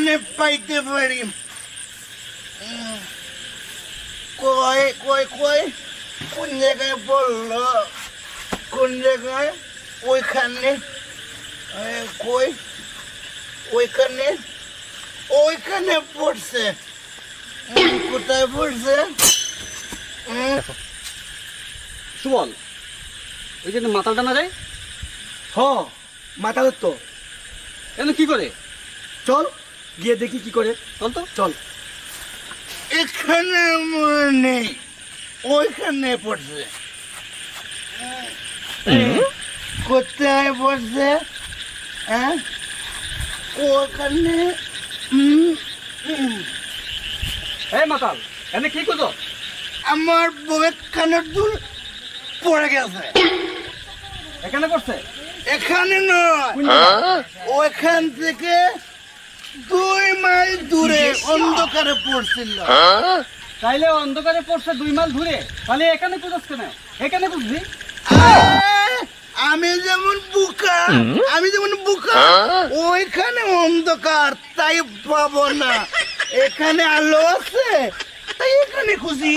এখানে পাইতে পারি। কই কই কই কোন জায়গায় বললো? কোন জায়গায়? ওইখানে। কই? ওইখানে ওইখানে পড়ছে। কোথায় পড়ছে? সুবল, ওই যে মাতাল টানা যায়। হ, মাতালের তো। কেন কি করে? চল গিয়ে দেখি কি করে। চল তো। চল। এখানে মনে নেই, ওইখানে পড়ছে। কোথায় পড়ছে? হ্যাঁ, ওখানে। এই মাতাল, এনে কি করছো? আমার বউয়ের কানের দুল পড়ে গেছে। এখানে করছে? এখানে নয়, ওইখান থেকে 2 মাইল দূরে অন্ধকারে পড়ছিল। তাইলে অন্ধকারে পড়ছে 2 মাইল দূরে, তাহলে এখানে খুঁজছ কেন? এখানে খুঁজবি। আমি যেমন বুকা, ওইখানে অন্ধকার, তাই পাবো না। এখানে আলো আছে, তাই এখানে খুঁজি।